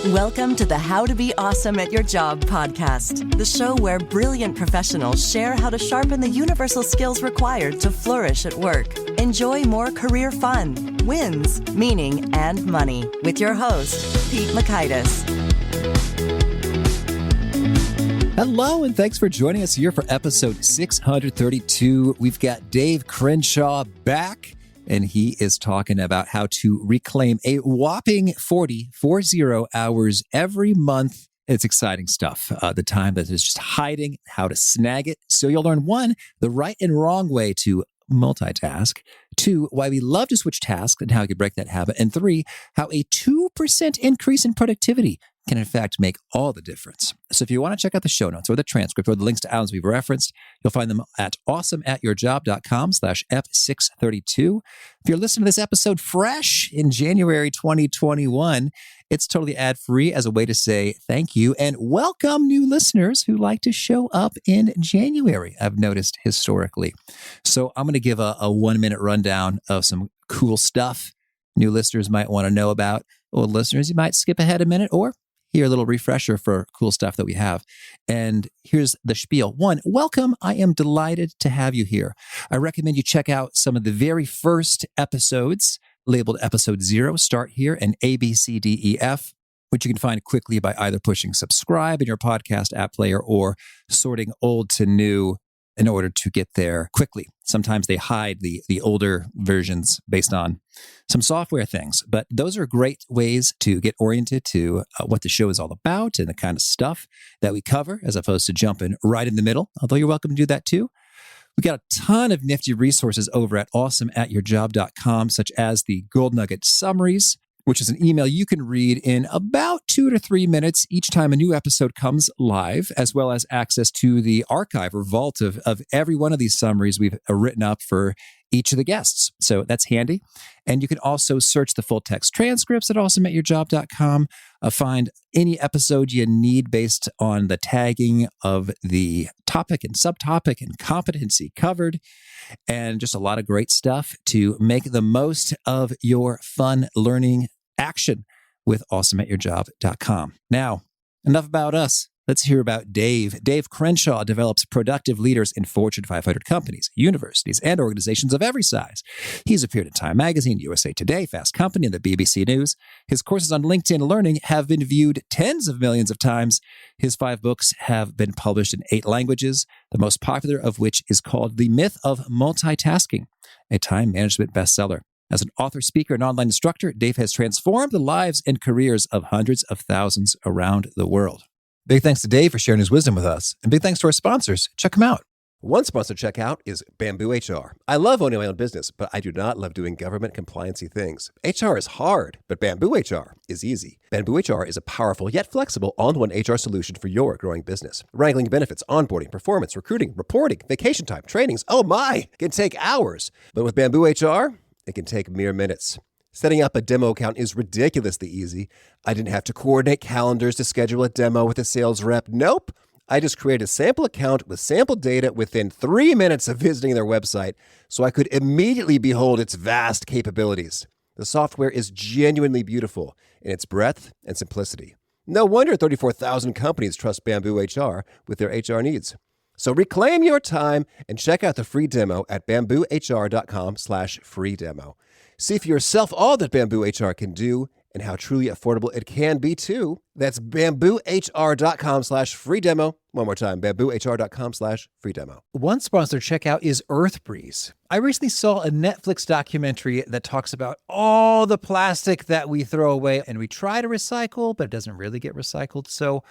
Welcome to the How to Be Awesome at Your Job podcast, the show where brilliant professionals share how to sharpen the universal skills required to flourish at work. Enjoy more career fun, wins, meaning, and money with your host, Pete Makaitis. Hello, and thanks for joining us here for episode 632. We've got Dave Crenshaw back, and he is talking about how to reclaim a whopping 40 hours every month. It's exciting stuff. The time that is just hiding, how to snag it. So you'll learn, 1, the right and wrong way to multitask, 2, why we love to switch tasks and how you can break that habit, and 3, how a 2% increase in productivity can in fact make all the difference. So if you want to check out the show notes or the transcript or the links to items we've referenced, you'll find them at awesomeatyourjob.com/F632. If you're listening to this episode fresh in January 2021, it's totally ad-free as a way to say thank you and welcome new listeners who like to show up in January, I've noticed historically. So I'm going to give a 1-minute rundown of some cool stuff new listeners might want to know about. Old listeners, you might skip ahead a minute or hear a little refresher for cool stuff that we have. And here's the spiel. 1, welcome. I am delighted to have you here. I recommend you check out some of the very first episodes labeled episode 0, start here, and A, B, C, D, E, F, which you can find quickly by either pushing subscribe in your podcast app player or sorting old to new in order to get there quickly. Sometimes they hide the older versions based on some software things, but those are great ways to get oriented to what the show is all about and the kind of stuff that we cover, as opposed to jumping right in the middle, although you're welcome to do that too. We got a ton of nifty resources over at awesomeatyourjob.com, such as the Gold Nugget Summaries, which is an email you can read in about 2 to 3 minutes each time a new episode comes live, as well as access to the archive or vault of every one of these summaries we've written up for each of the guests. So that's handy. And you can also search the full text transcripts at awesomeatyourjob.com, find any episode you need based on the tagging of the topic and subtopic and competency covered, and just a lot of great stuff to make the most of your fun learning action with awesomeatyourjob.com. Now, enough about us. Let's hear about Dave. Dave Crenshaw develops productive leaders in Fortune 500 companies, universities, and organizations of every size. He's appeared in Time Magazine, USA Today, Fast Company, and the BBC News. His courses on LinkedIn Learning have been viewed tens of millions of times. His 5 books have been published in 8 languages, the most popular of which is called The Myth of Multitasking, a time management bestseller. As an author, speaker, and online instructor, Dave has transformed the lives and careers of hundreds of thousands around the world. Big thanks to Dave for sharing his wisdom with us. And big thanks to our sponsors. Check them out. One sponsor to check out is Bamboo HR. I love owning my own business, but I do not love doing government compliancy things. HR is hard, but Bamboo HR is easy. Bamboo HR is a powerful yet flexible all-in-one HR solution for your growing business. Wrangling benefits, onboarding, performance, recruiting, reporting, vacation time, trainings, oh my, can take hours. But with Bamboo HR, it can take mere minutes. Setting up a demo account is ridiculously easy. I didn't have to coordinate calendars to schedule a demo with a sales rep. Nope. I just created a sample account with sample data within 3 minutes of visiting their website, so I could immediately behold its vast capabilities. The software is genuinely beautiful in its breadth and simplicity. No wonder 34,000 companies trust Bamboo HR with their HR needs. So reclaim your time and check out the free demo at bamboohr.com/free demo. See for yourself all that Bamboo HR can do and how truly affordable it can be too. That's bamboohr.com/free demo. One more time, bamboohr.com/free demo. One sponsor to check out is EarthBreeze. I recently saw a Netflix documentary that talks about all the plastic that we throw away and we try to recycle, but it doesn't really get recycled. So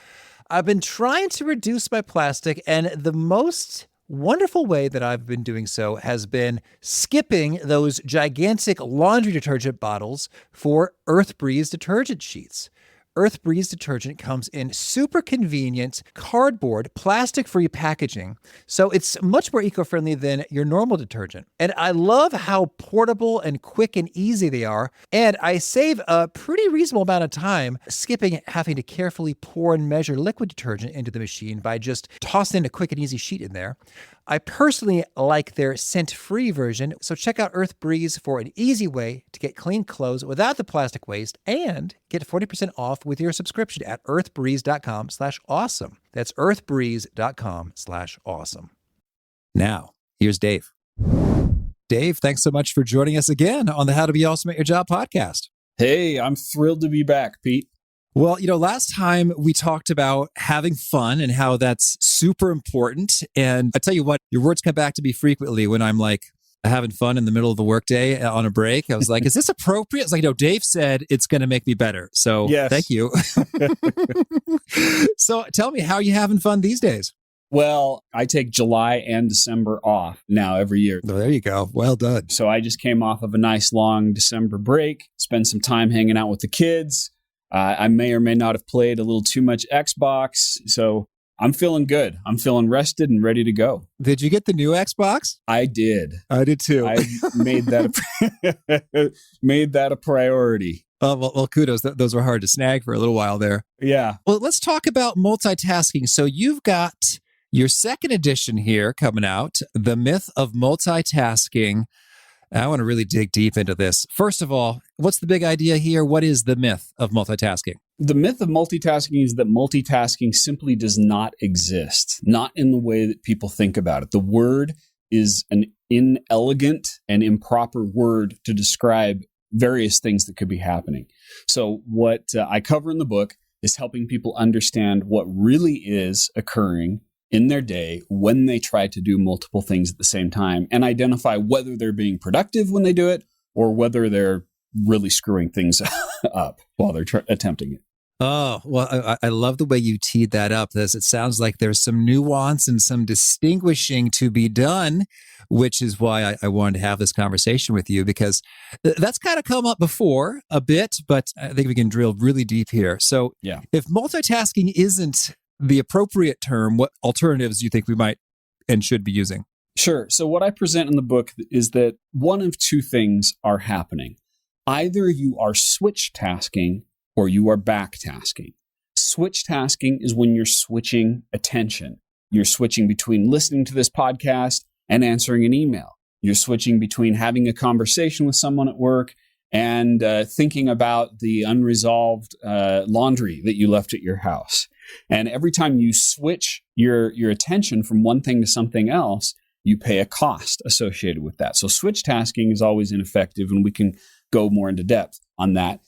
I've been trying to reduce my plastic, and the most wonderful way that I've been doing so has been skipping those gigantic laundry detergent bottles for EarthBreeze detergent sheets. EarthBreeze detergent comes in super convenient cardboard, plastic-free packaging, so it's much more eco-friendly than your normal detergent. And I love how portable and quick and easy they are, and I save a pretty reasonable amount of time skipping having to carefully pour and measure liquid detergent into the machine by just tossing a quick and easy sheet in there. I personally like their scent-free version, so check out Earth Breeze for an easy way to get clean clothes without the plastic waste and get 40% off with your subscription at earthbreeze.com/awesome. That's earthbreeze.com/awesome. Now, here's Dave. Dave, thanks so much for joining us again on the How to Be Awesome at Your Job podcast. Hey, I'm thrilled to be back, Pete. Well, last time we talked about having fun and how that's super important. And I tell you what, your words come back to me frequently when I'm like having fun in the middle of the workday on a break. I was like, is this appropriate? It's like, Dave said it's going to make me better. So yes. Thank you. So tell me, how are you having fun these days? Well, I take July and December off now every year. Oh, there you go. Well done. So I just came off of a nice long December break, spent some time hanging out with the kids. I may or may not have played a little too much Xbox, so I'm feeling good. I'm feeling rested and ready to go. Did you get the new Xbox? I did. I did too. I made that a priority. Well, kudos. Those were hard to snag for a little while there. Yeah. Well, let's talk about multitasking. So you've got your second edition here coming out, The Myth of Multitasking. I want to really dig deep into this. First of all, what's the big idea here? What is the myth of multitasking? The myth of multitasking is that multitasking simply does not exist, not in the way that people think about it. The word is an inelegant and improper word to describe various things that could be happening. So what I cover in the book is helping people understand what really is occurring in their day when they try to do multiple things at the same time and identify whether they're being productive when they do it or whether they're really screwing things up while they're attempting it. Oh, well, I love the way you teed that up. It sounds like there's some nuance and some distinguishing to be done, which is why I wanted to have this conversation with you, because that's kind of come up before a bit, but I think we can drill really deep here. So yeah. If multitasking isn't the appropriate term, what alternatives do you think we might and should be using? Sure. So what I present in the book is that one of two things are happening. Either you are switch tasking or you are back tasking. Switch tasking is when you're switching attention. You're switching between listening to this podcast and answering an email. You're switching between having a conversation with someone at work and thinking about the unresolved laundry that you left at your house. And every time you switch your attention from one thing to something else, you pay a cost associated with that. So switch tasking is always ineffective, and we can go more into depth on that.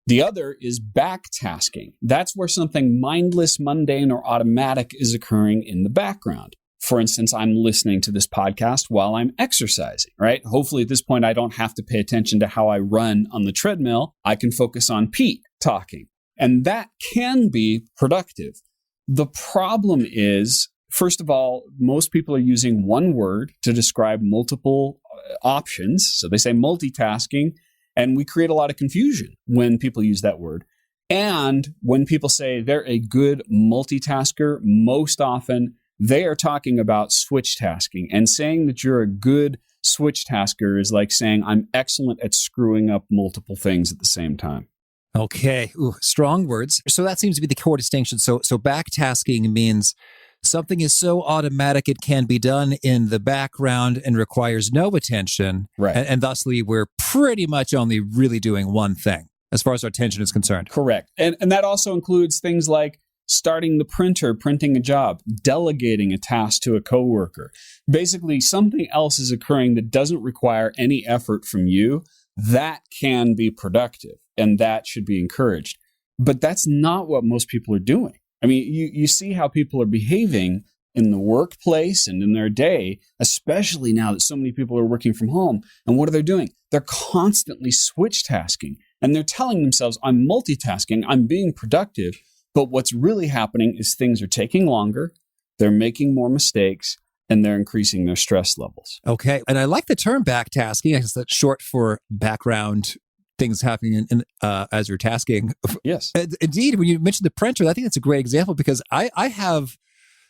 The other is back tasking. That's where something mindless, mundane, or automatic is occurring in the background. For instance, I'm listening to this podcast while I'm exercising, right? Hopefully at this point, I don't have to pay attention to how I run on the treadmill. I can focus on Pete talking. And that can be productive. The problem is, first of all, most people are using one word to describe multiple options. So they say multitasking, and we create a lot of confusion when people use that word. And when people say they're a good multitasker, most often they are talking about switch tasking. And saying that you're a good switch tasker is like saying I'm excellent at screwing up multiple things at the same time. Okay. Ooh, strong words. So that seems to be the core distinction. So backtasking means something is so automatic it can be done in the background and requires no attention. Right. And thusly, we're pretty much only really doing one thing as far as our attention is concerned. Correct. And that also includes things like starting the printer, printing a job, delegating a task to a coworker. Basically, something else is occurring that doesn't require any effort from you. That can be productive, and that should be encouraged. But that's not what most people are doing. I mean, you see how people are behaving in the workplace and in their day, especially now that so many people are working from home. And what are they doing? They're constantly switch tasking, and they're telling themselves, I'm multitasking, I'm being productive. But what's really happening is things are taking longer, they're making more mistakes, and they're increasing their stress levels. Okay. And I like the term backtasking. I guess that's short for background things happening as you're tasking. Yes. Indeed, when you mentioned the printer, I think that's a great example because I have,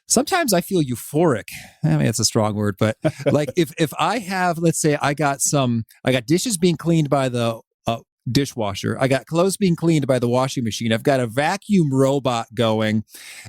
sometimes I feel euphoric. I mean, it's a strong word, but like if I have, let's say I got dishes being cleaned by the dishwasher. I got clothes being cleaned by the washing machine. I've got a vacuum robot going,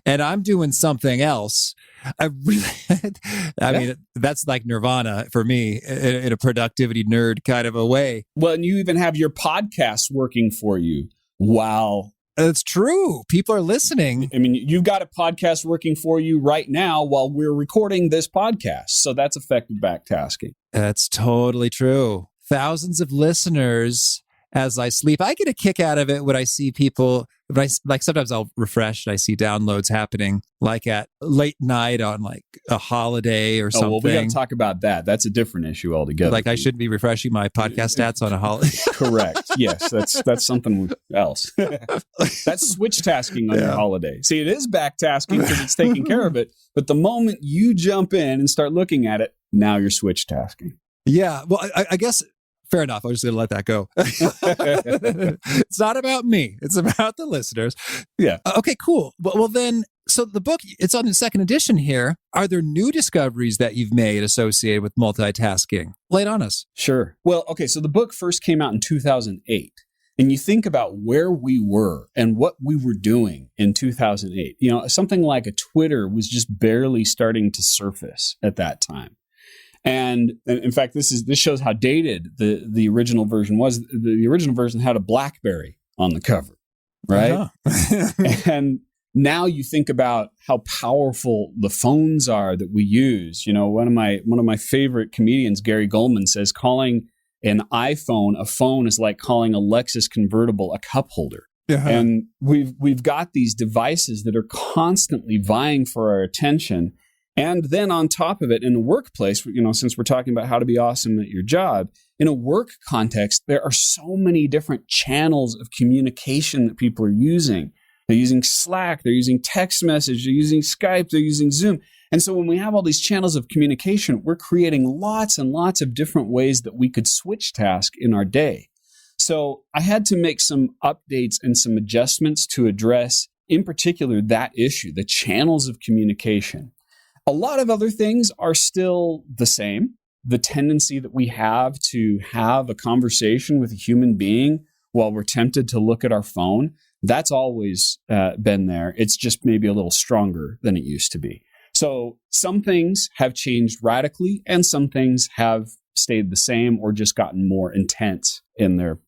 and I'm doing something else. I mean, that's like nirvana for me in a productivity nerd kind of a way. Well, and you even have your podcast working for you. Wow. It's true. People are listening. I mean, you've got a podcast working for you right now while we're recording this podcast. So that's effective backtasking. That's totally true. Thousands of listeners as I sleep. I get a kick out of it when I see people, like sometimes I'll refresh and I see downloads happening like at late night on like a holiday or something. Oh, well, we got to talk about that. That's a different issue altogether. Like I shouldn't be refreshing my podcast stats on a holiday. Correct. Yes, that's something else. That's switch tasking on your holiday. See, it is backtasking because it's taking care of it. But the moment you jump in and start looking at it, now you're switch tasking. Yeah. Well, I guess fair enough. I'm just going to let that go. It's not about me. It's about the listeners. Yeah. Okay, cool. Well, then, so the book, it's on the second edition here. Are there new discoveries that you've made associated with multitasking? Lay it on us. Sure. Well, okay. So the book first came out in 2008. And you think about where we were and what we were doing in 2008. You know, something like a Twitter was just barely starting to surface at that time. And in fact, this shows how dated the original version was. The original version had a BlackBerry on the cover, right? Uh-huh. And now you think about how powerful the phones are that we use. You know, one of my favorite comedians, Gary Goldman, says calling an iPhone a phone is like calling a Lexus convertible a cup holder. Uh-huh. And we've got these devices that are constantly vying for our attention. And then on top of it, in the workplace, you know, since we're talking about how to be awesome at your job, in a work context, there are so many different channels of communication that people are using. They're using Slack, they're using text message, they're using Skype, they're using Zoom. And so when we have all these channels of communication, we're creating lots and lots of different ways that we could switch task in our day. So I had to make some updates and some adjustments to address, in particular, that issue, the channels of communication. A lot of other things are still the same. The tendency that we have to have a conversation with a human being while we're tempted to look at our phone, that's always been there. It's just maybe a little stronger than it used to be. So some things have changed radically and some things have stayed the same or just gotten more intense in their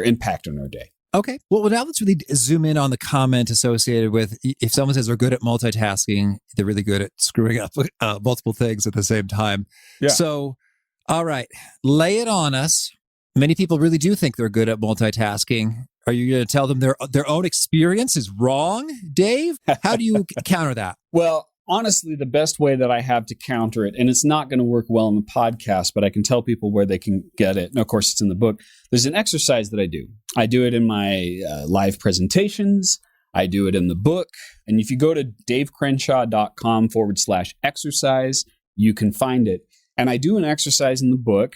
impact on our day. Okay. Well, now let's really zoom in on the comment associated with if someone says they're good at multitasking, they're really good at screwing up multiple things at the same time. Yeah. So, all right, lay it on us. Many people really do think they're good at multitasking. Are you going to tell them their own experience is wrong, Dave? How do you counter that? Well, honestly, the best way that I have to counter it, and it's not going to work well in the podcast, but I can tell people where they can get it. And of course, it's in the book. There's an exercise that I do. I do it in my live presentations. I do it in the book. And if you go to davecrenshaw.com/exercise, you can find it. And I do an exercise in the book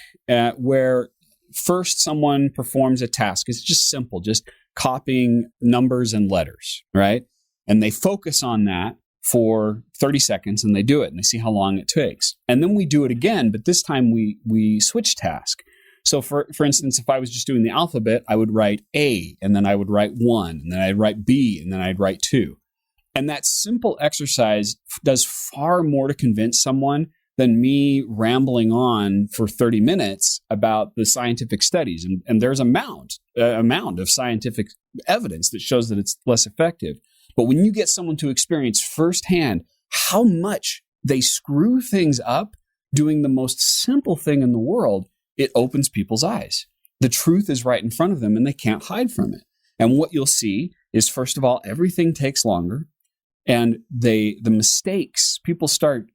where first someone performs a task. It's just simple, just copying numbers and letters, right? And they focus on that for 30 seconds and they do it and they see how long it takes. And then we do it again, but this time we switch task. So for instance, if I was just doing the alphabet, I would write A and then I would write 1 and then I'd write B and then I'd write 2. And that simple exercise does far more to convince someone than me rambling on for 30 minutes about the scientific studies. And there's a mound of scientific evidence that shows that it's less effective. But when you get someone to experience firsthand how much they screw things up doing the most simple thing in the world, it opens people's eyes. The truth is right in front of them and they can't hide from it. And what you'll see is, first of all, everything takes longer. And the mistakes, people start,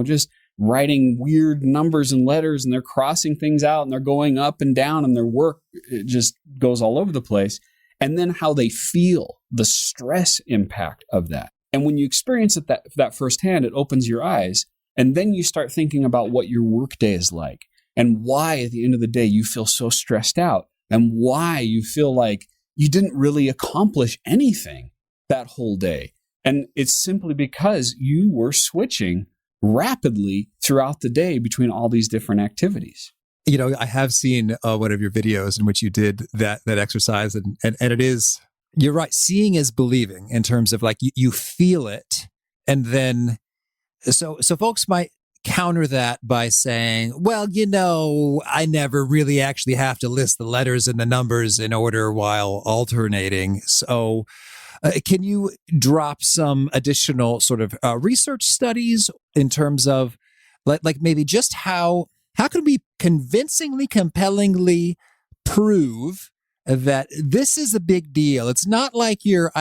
just writing weird numbers and letters and they're crossing things out and they're going up and down and their work it just goes all over the place. And then how they feel, the stress impact of that. And when you experience it that firsthand, it opens your eyes. And then you start thinking about what your workday is like and why at the end of the day you feel so stressed out and why you feel like you didn't really accomplish anything that whole day. And it's simply because you were switching rapidly throughout the day between all these different activities. I have seen one of your videos in which you did that exercise, and it is, you're right. Seeing is believing in terms of like you feel it, and then so folks might counter that by saying, well, I never really actually have to list the letters and the numbers in order while alternating. So can you drop some additional sort of research studies in terms of like maybe just how can we convincingly, compellingly prove that this is a big deal? It's not like you're,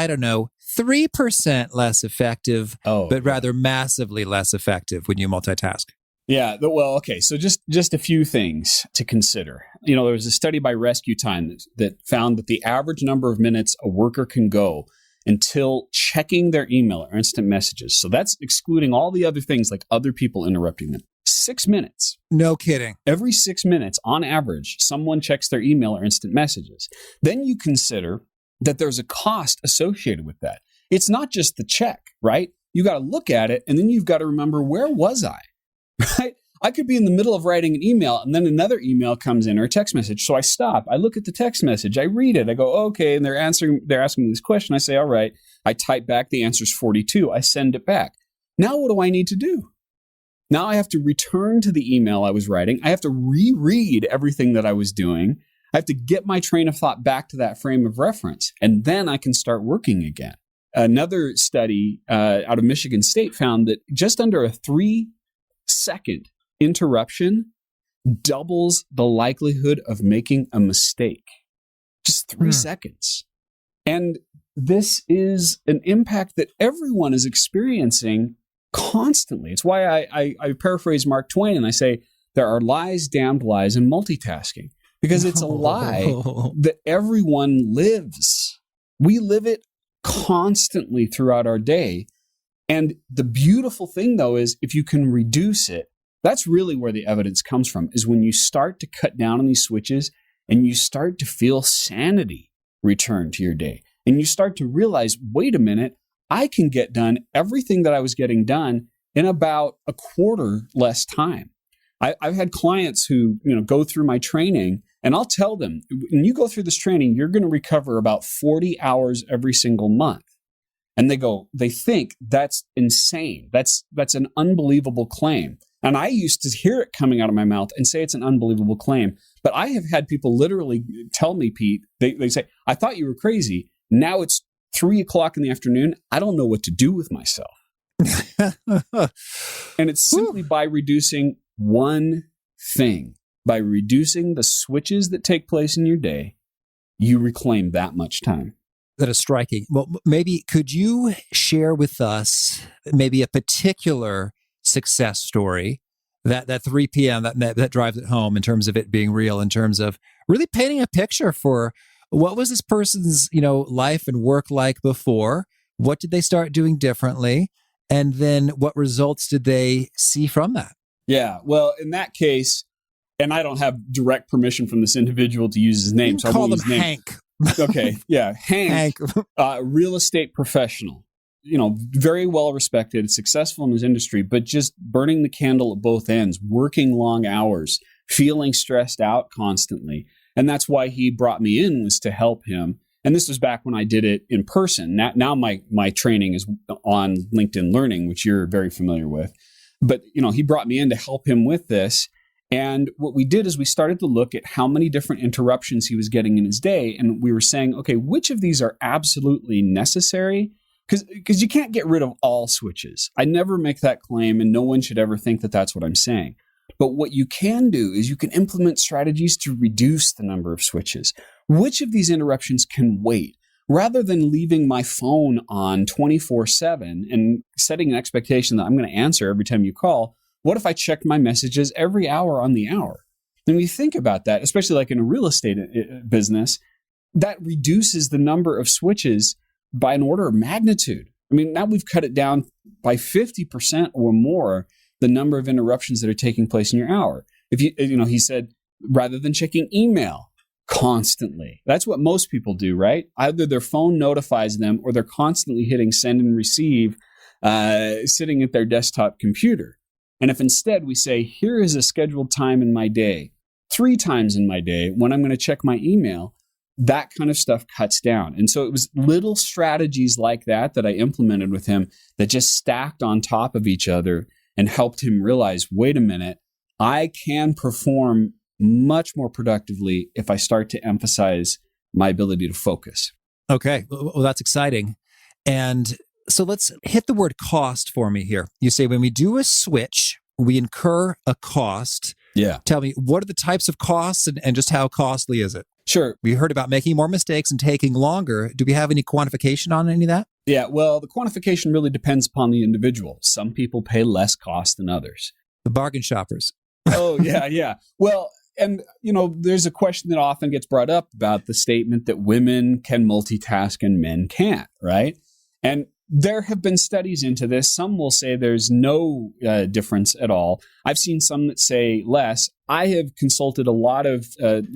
3% less effective, but rather massively less effective when you multitask. Yeah. Well, okay. So just a few things to consider. There was a study by Rescue Time that found that the average number of minutes a worker can go until checking their email or instant messages. So that's excluding all the other things like other people interrupting them. 6 minutes. No kidding. Every 6 minutes, on average, someone checks their email or instant messages. Then you consider that there's a cost associated with that. It's not just the check, right? You got to look at it, and then you've got to remember, where was I? Right? I could be in the middle of writing an email, and then another email comes in or a text message. So I stop. I look at the text message. I read it. I go, okay, and they're asking me this question. I say, all right. I type back. The answer's 42. I send it back. Now what do I need to do? Now I have to return to the email I was writing. I have to reread everything that I was doing. I have to get my train of thought back to that frame of reference, and then I can start working again. Another study out of Michigan State found that just under a 3-second interruption doubles the likelihood of making a mistake. Just 3 seconds. And this is an impact that everyone is experiencing constantly. It's why I paraphrase Mark Twain and I say, there are lies, damned lies, in multitasking. Because it's a lie that everyone lives. We live it constantly throughout our day. And the beautiful thing, though, is if you can reduce it, that's really where the evidence comes from, is when you start to cut down on these switches and you start to feel sanity return to your day. And you start to realize, wait a minute, I can get done everything that I was getting done in about a quarter less time. I've had clients who go through my training, and I'll tell them, when you go through this training, you're going to recover about 40 hours every single month. And they think that's insane. That's an unbelievable claim. And I used to hear it coming out of my mouth and say it's an unbelievable claim. But I have had people literally tell me, Pete, they say, I thought you were crazy. Now it's 3:00 in the afternoon. I don't know what to do with myself. And it's simply by reducing one thing. By reducing the switches that take place in your day, you reclaim that much time. That is striking. Well, maybe could you share with us maybe a particular success story that 3 p.m. that drives it home in terms of it being real, in terms of really painting a picture for what was this person's life and work like before? What did they start doing differently? And then what results did they see from that? Yeah, well, in that case, and I don't have direct permission from this individual to use his name, so I won't use his name. Hank. Okay, yeah, Hank. Real estate professional, very well respected, successful in his industry, but just burning the candle at both ends, working long hours, feeling stressed out constantly. And that's why he brought me in, was to help him. And this was back when I did it in person. Now my training is on LinkedIn Learning, which you're very familiar with. But, he brought me in to help him with this. And what we did is we started to look at how many different interruptions he was getting in his day. And we were saying, okay, which of these are absolutely necessary? Because you can't get rid of all switches. I never make that claim, and no one should ever think that that's what I'm saying. But what you can do is you can implement strategies to reduce the number of switches. Which of these interruptions can wait? Rather than leaving my phone on 24/7 and setting an expectation that I'm going to answer every time you call, what if I checked my messages every hour on the hour? When you think about that, especially like in a real estate business, that reduces the number of switches by an order of magnitude. I mean, now we've cut it down by 50% or more, the number of interruptions that are taking place in your hour. If he said, rather than checking email constantly, that's what most people do, right? Either their phone notifies them or they're constantly hitting send and receive, sitting at their desktop computer. And if instead we say, here is a scheduled time in my day 3 times in my day when I'm going to check my email. That kind of stuff cuts down. And so it was little strategies like that I implemented with him that just stacked on top of each other and helped him realize, wait a minute, I can perform much more productively if I start to emphasize my ability to focus. Okay. Well, that's exciting. And so let's hit the word cost for me here. You say when we do a switch, we incur a cost. Yeah. Tell me, what are the types of costs and just how costly is it? Sure. We heard about making more mistakes and taking longer. Do we have any quantification on any of that? Yeah, well, the quantification really depends upon the individual. Some people pay less cost than others. The bargain shoppers. Oh, yeah. Well, and, there's a question that often gets brought up about the statement that women can multitask and men can't, right? And there have been studies into this. Some will say there's no difference at all. I've seen some that say less. I have consulted a lot of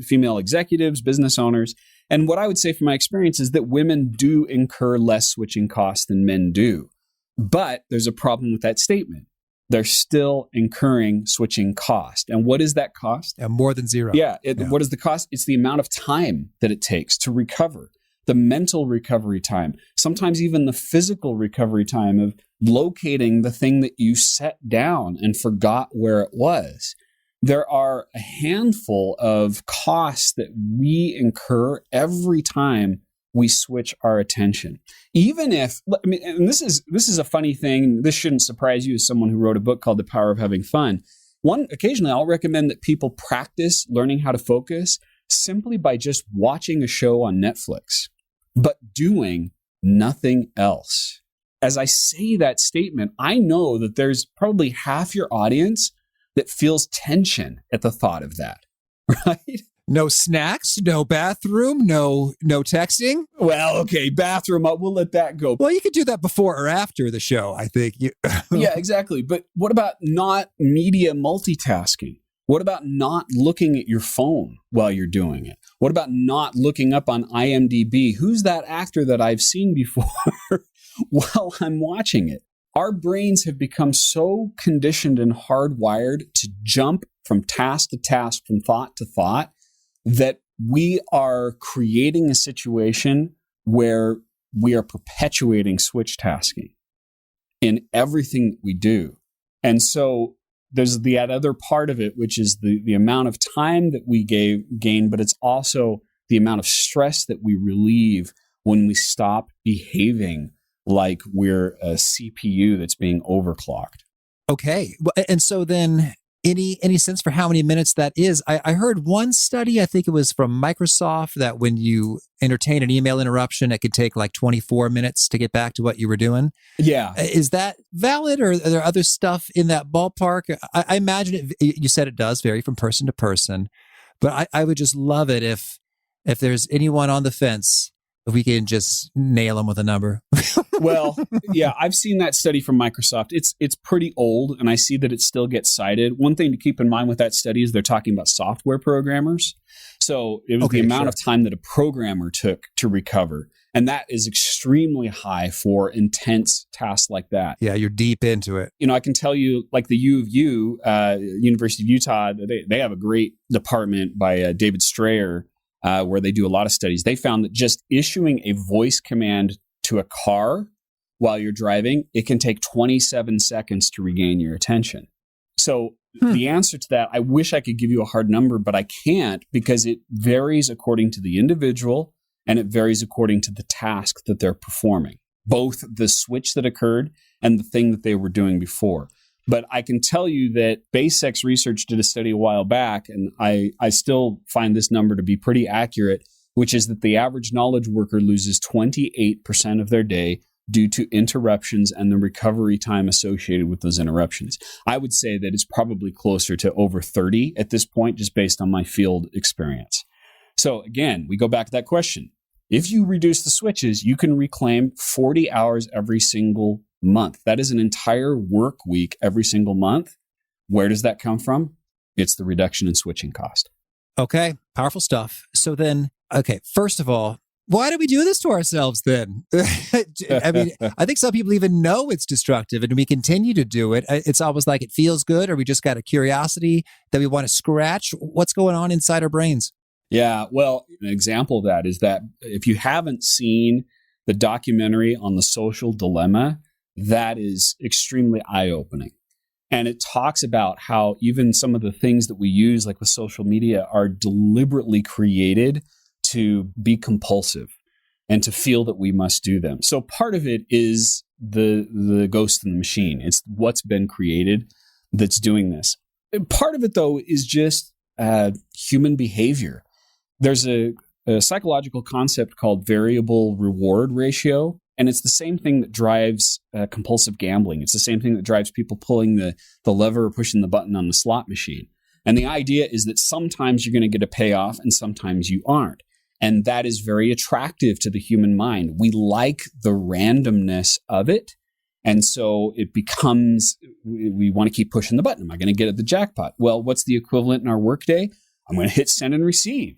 female executives, business owners, and what I would say from my experience is that women do incur less switching costs than men do. But there's a problem with that statement. They're still incurring switching cost. And what is that cost? More than zero. Yeah. What is the cost? It's the amount of time that it takes to recover. The mental recovery time, sometimes even the physical recovery time of locating the thing that you set down and forgot where it was. There are a handful of costs that we incur every time we switch our attention. Even if, and this is a funny thing, this shouldn't surprise you as someone who wrote a book called The Power of Having Fun. Occasionally I'll recommend that people practice learning how to focus simply by just watching a show on Netflix, but doing nothing else. As I say that statement, I know that there's probably half your audience that feels tension at the thought of that, right? No snacks, no bathroom, no texting. Well, okay, bathroom, we'll let that go. Well, you could do that before or after the show, I think. Yeah, exactly. But what about not media multitasking? What about not looking at your phone while you're doing it? What about not looking up on IMDb? Who's that actor that I've seen before while I'm watching it? Our brains have become so conditioned and hardwired to jump from task to task, from thought to thought, that we are creating a situation where we are perpetuating switch tasking in everything that we do. And so there's that other part of it, which is the amount of time that we gain, but it's also the amount of stress that we relieve when we stop behaving like we're a CPU that's being overclocked. Okay. And so then any sense for how many minutes that is? I heard one study, I think it was from Microsoft, that when you entertain an email interruption, it could take like 24 minutes to get back to what you were doing. Yeah. Is that valid, or are there other stuff in that ballpark? I imagine you said it does vary from person to person, but I would just love it if there's anyone on the fence, if we can just nail them with a number. Well, yeah, I've seen that study from Microsoft. It's pretty old, and I see that it still gets cited. One thing to keep in mind with that study is they're talking about software programmers. So it was the amount of time that a programmer took to recover. And that is extremely high for intense tasks like that. Yeah, you're deep into it. I can tell you, like the U of U, University of Utah, they have a great department by David Strayer, where they do a lot of studies. They found that just issuing a voice command to a car while you're driving, it can take 27 seconds to regain your attention. So the answer to that, I wish I could give you a hard number, but I can't, because it varies according to the individual and it varies according to the task that they're performing, both the switch that occurred and the thing that they were doing before. But I can tell you that BaseX Research did a study a while back, and I still find this number to be pretty accurate, which is that the average knowledge worker loses 28% of their day due to interruptions and the recovery time associated with those interruptions. I would say that it's probably closer to over 30 at this point, just based on my field experience. So again, we go back to that question. If you reduce the switches, you can reclaim 40 hours every single month. That is an entire work week every single month. Where does that come from? It's the reduction in switching cost. Okay, powerful stuff. So then, okay, first of all, Why do we do this to ourselves then? I mean, I think some people even know it's destructive and we continue to do it. It's almost like it feels good, or we just got a curiosity that we want to scratch. What's going on inside our brains? Yeah, well, an example of that is that if you haven't seen the documentary on the social dilemma, that is extremely eye-opening. And it talks about how even some of the things that we use, like with social media, are deliberately created to be compulsive and to feel that we must do them. So part of it is the ghost in the machine. It's what's been created that's doing this. And part of it, though, is just human behavior. There's a psychological concept called variable reward ratio, and it's the same thing that drives compulsive gambling. It's the same thing that drives people pulling the lever or pushing the button on the slot machine. And the idea is that sometimes you're going to get a payoff and sometimes you aren't. And that is very attractive to the human mind. We like the randomness of it. And so it becomes, we want to keep pushing the button. Am I going to get at the jackpot? Well, what's the equivalent in our workday? I'm going to hit send and receive.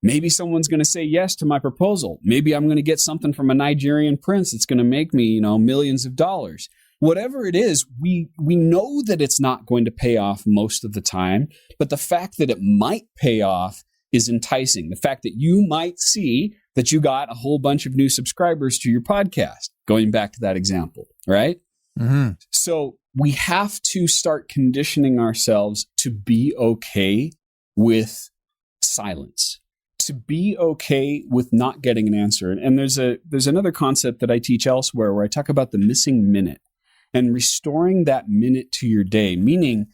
Maybe someone's going to say yes to my proposal. Maybe I'm going to get something from a Nigerian prince that's going to make me, millions of dollars. Whatever it is, we know that it's not going to pay off most of the time, but the fact that it might pay off is enticing. The fact that you might see that you got a whole bunch of new subscribers to your podcast, going back to that example, right? Mm-hmm. So we have to start conditioning ourselves to be okay with silence, to be okay with not getting an answer. And there's another concept that I teach elsewhere where I talk about the missing minute and restoring that minute to your day, meaning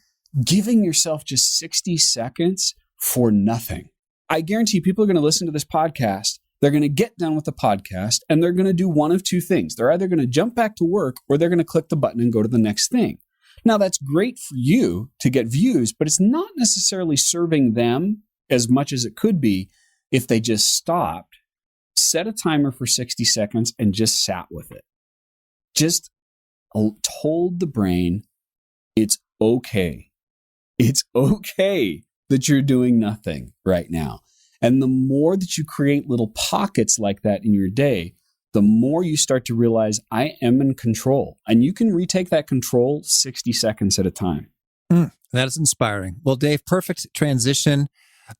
giving yourself just 60 seconds for nothing. I guarantee people are going to listen to this podcast. They're going to get done with the podcast and they're going to do one of two things. They're either going to jump back to work or they're going to click the button and go to the next thing. Now, that's great for you to get views, but it's not necessarily serving them as much as it could be if they just stopped, set a timer for 60 seconds, and just sat with it. Just told the brain, it's okay. It's okay that you're doing nothing right now. And the more that you create little pockets like that in your day, the more you start to realize I am in control. And you can retake that control 60 seconds at a time. That is inspiring. Well, Dave, perfect transition.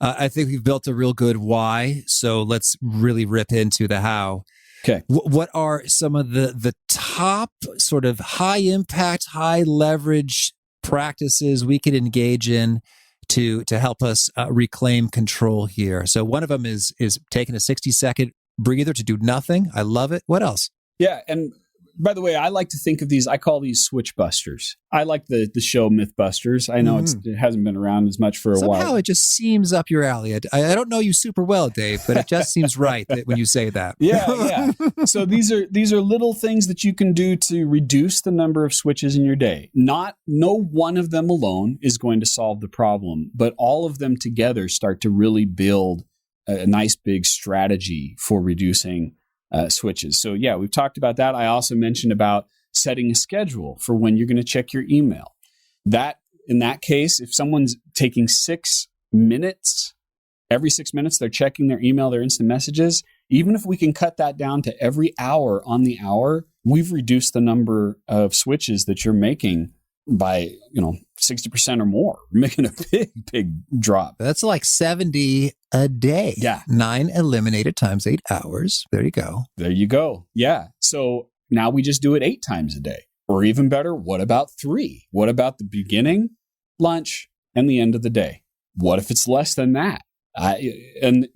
I think we've built a real good why. So let's really rip into the how. Okay. What are some of the top sort of high impact, high leverage practices we could engage in to help us reclaim control here? So one of them is taking a 60-second breather to do nothing. I love it. What else? Yeah. And by the way, I like to think of these, I call these switch busters. I like the show Mythbusters. I know it hasn't been around as much for a while. Somehow it just seems up your alley. I don't know you super well, Dave, but it just seems right when you say that. Yeah. So these are little things that you can do to reduce the number of switches in your day. No one of them alone is going to solve the problem, but all of them together start to really build a nice big strategy for reducing switches. So yeah, we've talked about that. I also mentioned about setting a schedule for when you're going to check your email. That, in that case, if someone's taking 6 minutes, every 6 minutes they're checking their email, their instant messages, even if we can cut that down to every hour on the hour, we've reduced the number of switches that you're making by, 60% or more. We're making a big drop. That's like 70 a day. Yeah. 9 eliminated times 8 hours. There you go. Yeah. So now we just do it 8 times a day. Or even better, what about 3? What about the beginning, lunch, and the end of the day? What if it's less than that? And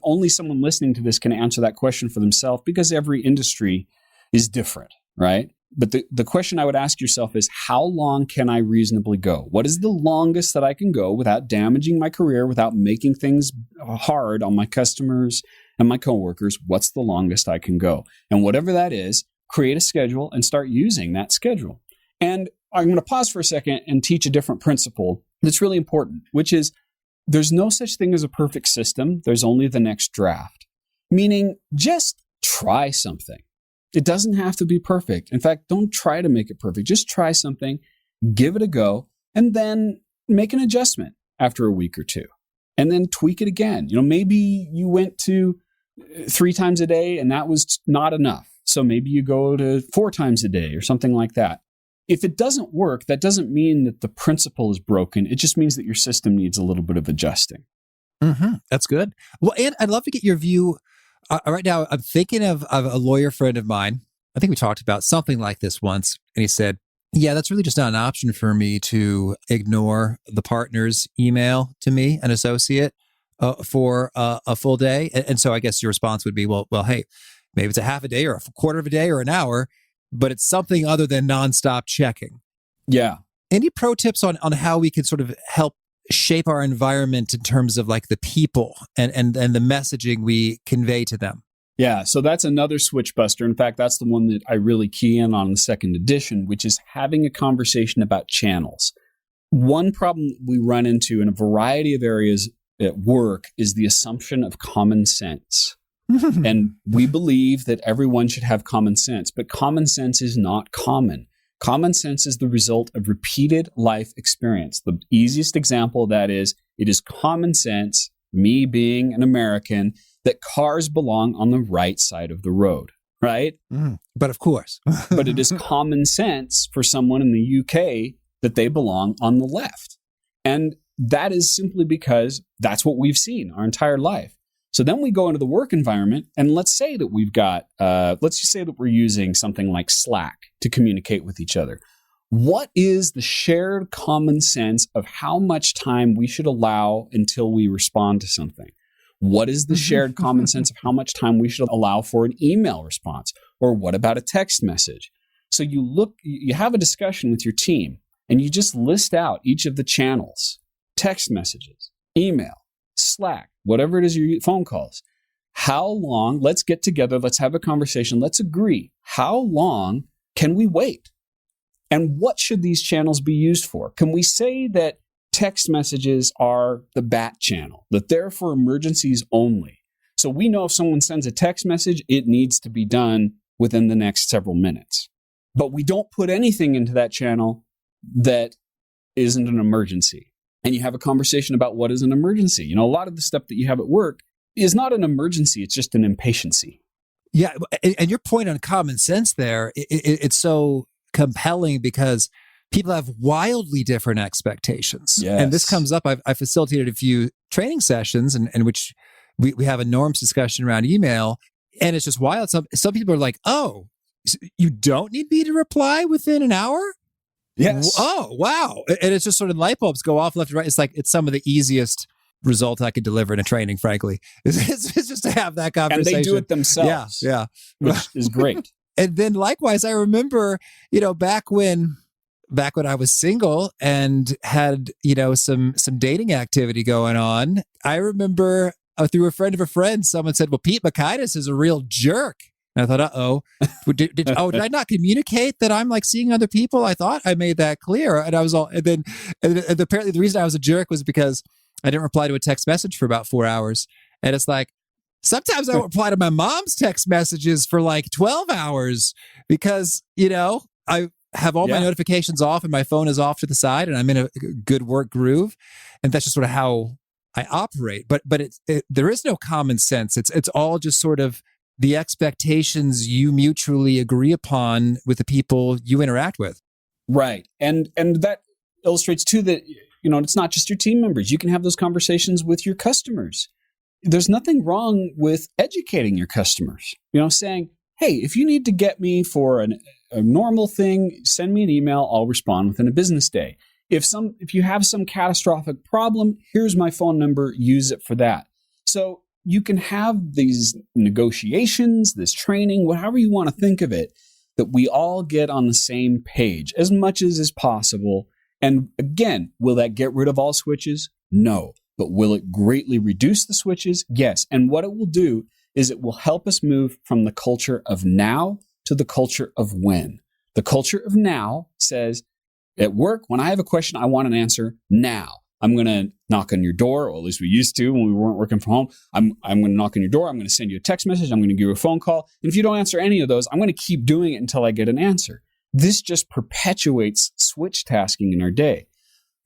only someone listening to this can answer that question for themselves because every industry is different, right? But the question I would ask yourself is, how long can I reasonably go? What is the longest that I can go without damaging my career, without making things hard on my customers and my coworkers? What's the longest I can go? And whatever that is, create a schedule and start using that schedule. And I'm going to pause for a second and teach a different principle that's really important, which is there's no such thing as a perfect system. There's only the next draft, meaning just try something. It doesn't have to be perfect. In fact, don't try to make it perfect. Just try something, give it a go, and then make an adjustment after a week or two. And then tweak it again. Maybe you went to 3 times a day and that was not enough. So maybe you go to 4 times a day or something like that. If it doesn't work, that doesn't mean that the principle is broken. It just means that your system needs a little bit of adjusting. Mm-hmm. That's good. Well, and I'd love to get your view. Right now, I'm thinking of a lawyer friend of mine. I think we talked about something like this once. And he said, yeah, that's really just not an option for me to ignore the partner's email to me, an associate, for a full day. And so I guess your response would be, well, hey, maybe it's a half a day or a quarter of a day or an hour, but it's something other than nonstop checking. Yeah. Any pro tips on how we can sort of help shape our environment in terms of like the people and the messaging we convey to them? Yeah, so that's another switch buster. In fact, that's the one that I really key in on the second edition, which is having a conversation about channels. One problem we run into in a variety of areas at work is the assumption of common sense. And we believe that everyone should have common sense, but common sense is not common. Common sense is the result of repeated life experience. The easiest example of that is, it is common sense, me being an American, that cars belong on the right side of the road, right? But of course. But it is common sense for someone in the UK that they belong on the left. And that is simply because that's what we've seen our entire life. So then we go into the work environment, and let's say that we've got, let's just say that we're using something like Slack to communicate with each other. What is the shared common sense of how much time we should allow until we respond to something? What is the shared common sense of how much time we should allow for an email response? Or what about a text message? So you have a discussion with your team, and you just list out each of the channels: text messages, email, Slack, whatever it is, your phone calls. How long? Let's get together. Let's have a conversation. Let's agree. How long can we wait? And what should these channels be used for? Can we say that text messages are the BAT channel, that they're for emergencies only? So we know if someone sends a text message, it needs to be done within the next several minutes. But we don't put anything into that channel that isn't an emergency. And you have a conversation about what is an emergency. You know, a lot of the stuff that you have at work is not an emergency. It's just an impatiency. Yeah. And your point on common sense there, it's so compelling because people have wildly different expectations. Yes. And this comes up. I facilitated a few training sessions in which we have a norms discussion around email. And it's just wild. Some people are like, oh, you don't need me to reply within an hour? Yes. Oh, wow. And it's just sort of light bulbs go off left and right. It's like, it's some of the easiest result I could deliver in a training, frankly. It's just to have that conversation. And they do it themselves. Yeah. Which is great. And then likewise, I remember, back when I was single and had, some dating activity going on, I remember through a friend of a friend, someone said, well, Pete Makaitis is a real jerk. And I thought, uh-oh, did I not communicate that I'm like seeing other people? I thought I made that clear. And I was all, and then apparently the reason I was a jerk was because I didn't reply to a text message for about 4 hours. And it's like, sometimes I won't reply to my mom's text messages for like 12 hours because, I have all my notifications off and my phone is off to the side and I'm in a good work groove. And that's just sort of how I operate. But there is no common sense. It's all just sort of the expectations you mutually agree upon with the people you interact with. Right. And that illustrates too that, it's not just your team members. You can have those conversations with your customers. There's nothing wrong with educating your customers, saying, hey, if you need to get me for a normal thing, send me an email. I'll respond within a business day. If you have some catastrophic problem, here's my phone number. Use it for that. So you can have these negotiations, this training, whatever you want to think of it, that we all get on the same page as much as is possible. And again, will that get rid of all switches? No. But will it greatly reduce the switches? Yes. And what it will do is it will help us move from the culture of now to the culture of when. The culture of now says, at work, when I have a question, I want an answer now. I'm going to knock on your door, or at least we used to when we weren't working from home. I'm going to knock on your door. I'm going to send you a text message. I'm going to give you a phone call. And if you don't answer any of those, I'm going to keep doing it until I get an answer. This just perpetuates switch tasking in our day.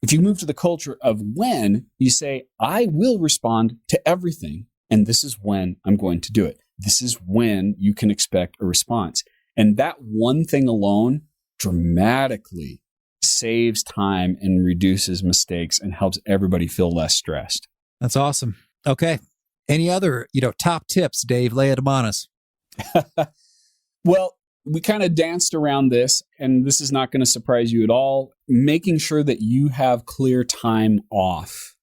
If you move to the culture of when, you say, I will respond to everything and this is when I'm going to do it. This is when you can expect a response. And that one thing alone dramatically saves time and reduces mistakes and helps everybody feel less stressed. That's awesome. Okay. Any other, top tips, Dave? Lay it on us. Well, we kind of danced around this, and this is not going to surprise you at all. Making sure that you have clear time off.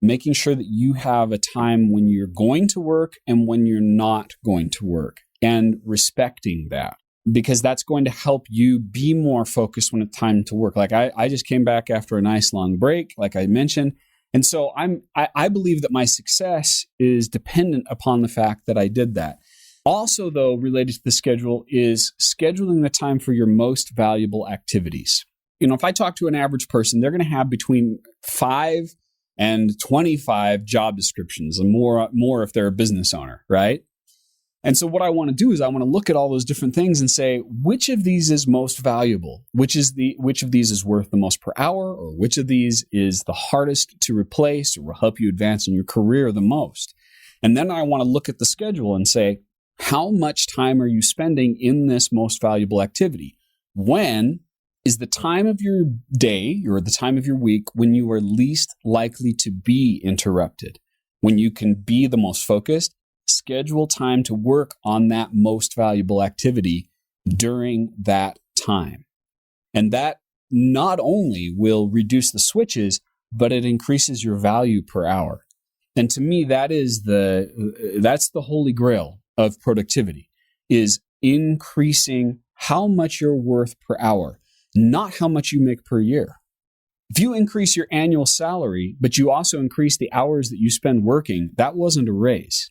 Making sure that you have a time when you're going to work and when you're not going to work, and respecting that, because that's going to help you be more focused when it's time to work. Like I just came back after a nice long break, like I mentioned. And so I believe that my success is dependent upon the fact that I did that. Also, though, related to the schedule is scheduling the time for your most valuable activities. If I talk to an average person, they're going to have between 5 and 25 job descriptions, and more if they're a business owner, right? And so what I want to do is I want to look at all those different things and say, which of these is most valuable? Which of these is worth the most per hour? Or which of these is the hardest to replace or will help you advance in your career the most? And then I want to look at the schedule and say, how much time are you spending in this most valuable activity? When is the time of your day or the time of your week when you are least likely to be interrupted? When you can be the most focused? Schedule time to work on that most valuable activity during that time. And that not only will reduce the switches, but it increases your value per hour. And to me, that's the holy grail of productivity, is increasing how much you're worth per hour, not how much you make per year. If you increase your annual salary, but you also increase the hours that you spend working, that wasn't a raise.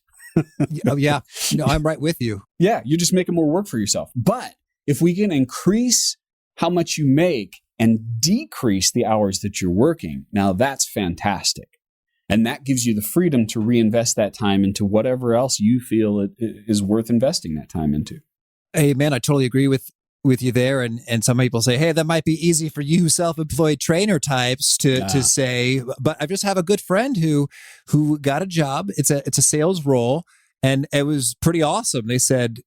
Oh, yeah. No, I'm right with you. Yeah, you're just making more work for yourself. But if we can increase how much you make and decrease the hours that you're working, now that's fantastic. And that gives you the freedom to reinvest that time into whatever else you feel it is worth investing that time into. Hey, man, I totally agree with you there. And some people say, hey, that might be easy for you self-employed trainer types to say, but I just have a good friend who got a job. It's a sales role, and it was pretty awesome. They said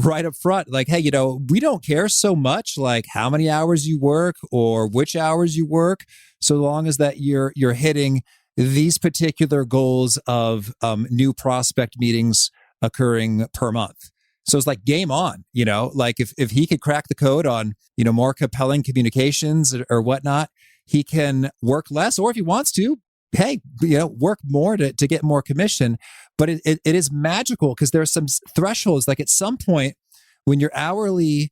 right up front, like, hey, we don't care so much like how many hours you work or which hours you work, so long as that you're hitting these particular goals of new prospect meetings occurring per month. So it's like game on, like if he could crack the code on, more compelling communications or whatnot, he can work less, or if he wants to, hey, work more to get more commission. But it is magical because there are some thresholds. Like at some point when your hourly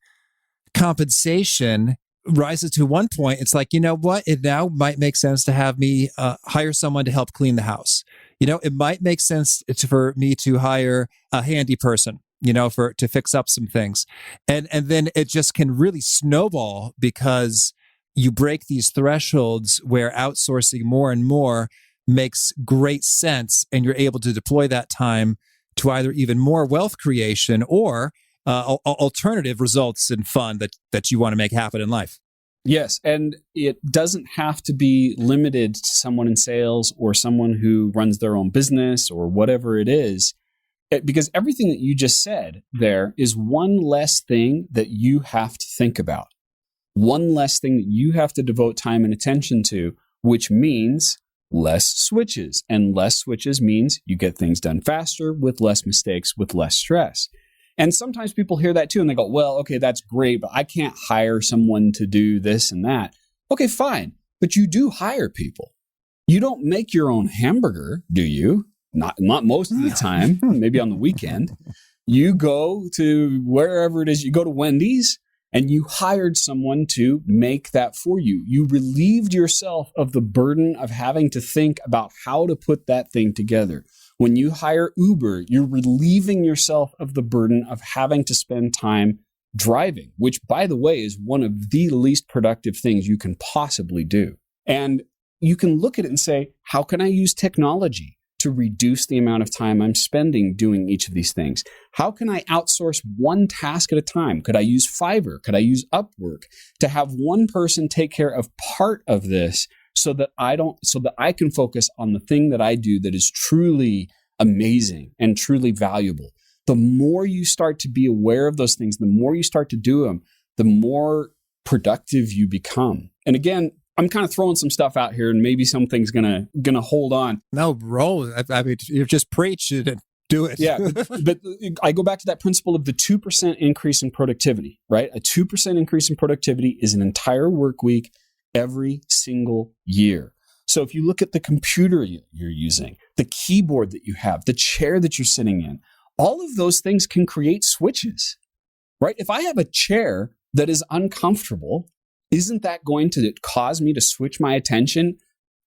compensation rises to one point, it's like, what? It now might make sense to have me hire someone to help clean the house. It might make sense for me to hire a handy person, to fix up some things. And then it just can really snowball because you break these thresholds where outsourcing more and more makes great sense, and you're able to deploy that time to either even more wealth creation or alternative results and fun that you want to make happen in life. Yes, and it doesn't have to be limited to someone in sales or someone who runs their own business or whatever it is. Because everything that you just said there is one less thing that you have to think about. One less thing that you have to devote time and attention to, which means less switches. And less switches means you get things done faster, with less mistakes, with less stress. And sometimes people hear that too, and they go, well, okay, that's great, but I can't hire someone to do this and that. Okay, fine. But you do hire people. You don't make your own hamburger, do you? Not most of the time, maybe on the weekend. You go to wherever it is, you go to Wendy's, and you hired someone to make that for you. You relieved yourself of the burden of having to think about how to put that thing together. When you hire Uber, you're relieving yourself of the burden of having to spend time driving, which, by the way, is one of the least productive things you can possibly do. And you can look at it and say, how can I use technology to reduce the amount of time I'm spending doing each of these things? How can I outsource one task at a time? Could I use Fiverr? Could I use Upwork to have one person take care of part of this so that I can focus on the thing that I do that is truly amazing and truly valuable. The more you start to be aware of those things, the more you start to do them, the more productive you become. And again, I'm kind of throwing some stuff out here, and maybe something's gonna hold on. No, roll. I mean, you just preach it and do it. Yeah, but I go back to that principle of the 2% increase in productivity, right? A 2% increase in productivity is an entire work week every single year. So if you look at the computer you're using, the keyboard that you have, the chair that you're sitting in, all of those things can create switches, right? If I have a chair that is uncomfortable, isn't that going to cause me to switch my attention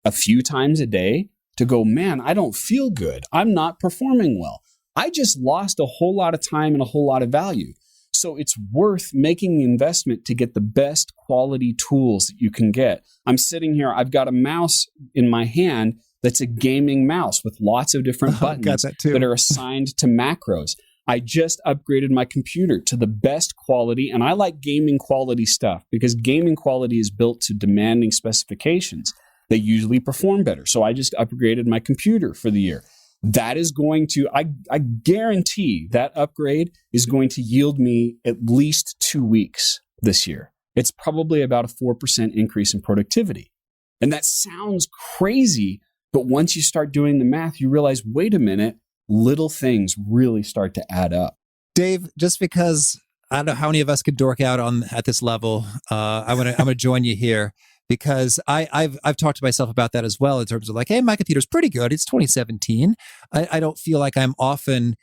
a few times a day to go, man, I don't feel good. I'm not performing well. I just lost a whole lot of time and a whole lot of value. So it's worth making the investment to get the best quality tools that you can get. I'm sitting here, I've got a mouse in my hand that's a gaming mouse with lots of different buttons that are assigned to macros. I just upgraded my computer to the best quality, and I like gaming quality stuff because gaming quality is built to demanding specifications. They usually perform better. So I just upgraded my computer for the year. That is going to, I guarantee that upgrade is going to yield me at least 2 weeks this year. It's probably about a 4% increase in productivity. And that sounds crazy, but once you start doing the math, you realize, wait a minute, little things really start to add up. Dave, just because I don't know how many of us could dork out at this level, I'm gonna join you here because I've talked to myself about that as well in terms of like, hey, my computer's pretty good. It's 2017. I don't feel like I'm often,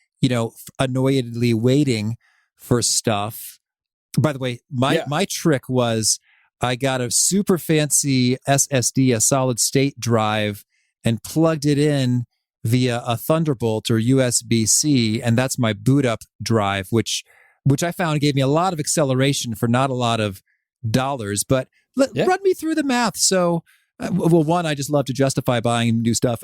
annoyedly waiting for stuff. By the way, my trick was I got a super fancy SSD, a solid state drive, and plugged it in via a Thunderbolt or USB-C, and that's my boot up drive, which I found gave me a lot of acceleration for not a lot of dollars. But run me through the math. So, well, one, I just love to justify buying new stuff.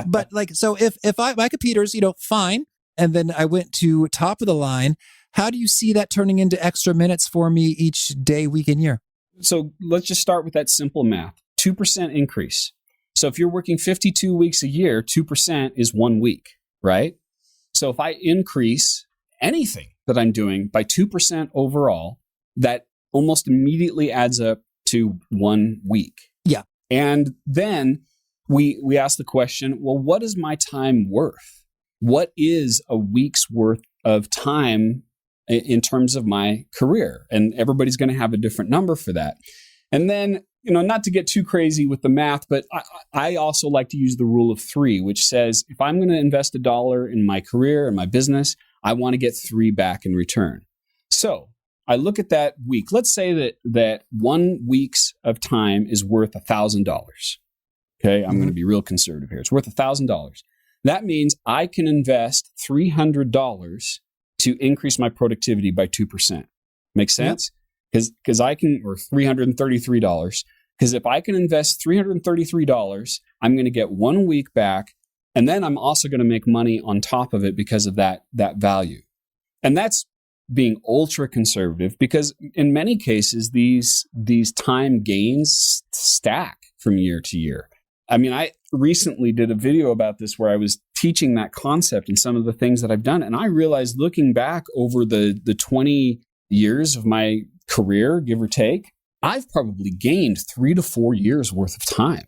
but so if my computer's fine, and then I went to top of the line, how do you see that turning into extra minutes for me each day, week, and year? So let's just start with that simple math: 2% increase. So if you're working 52 weeks a year, 2% is 1 week, right? So if I increase anything that I'm doing by 2% overall, that almost immediately adds up to 1 week. Yeah. And then we ask the question, well, what is my time worth? What is a week's worth of time in terms of my career? And everybody's going to have a different number for that. And then, not to get too crazy with the math, but I also like to use the rule of 3, which says if I'm going to invest $1 in my career and my business, I want to get 3 back in return. So I look at that week. Let's say that 1 week's of time is worth $1,000. Okay, I'm going to be real conservative here. It's worth $1,000. That means I can invest $300 to increase my productivity by 2%. Make sense? Because I can, or $333. Because if I can invest $333, I'm going to get 1 week back, and then I'm also going to make money on top of it because of that value. And that's being ultra conservative, because in many cases these time gains stack from year to year. I mean, I recently did a video about this where I was teaching that concept and some of the things that I've done, and I realized looking back over the 20 years of my career, give or take, I've probably gained 3 to 4 years worth of time.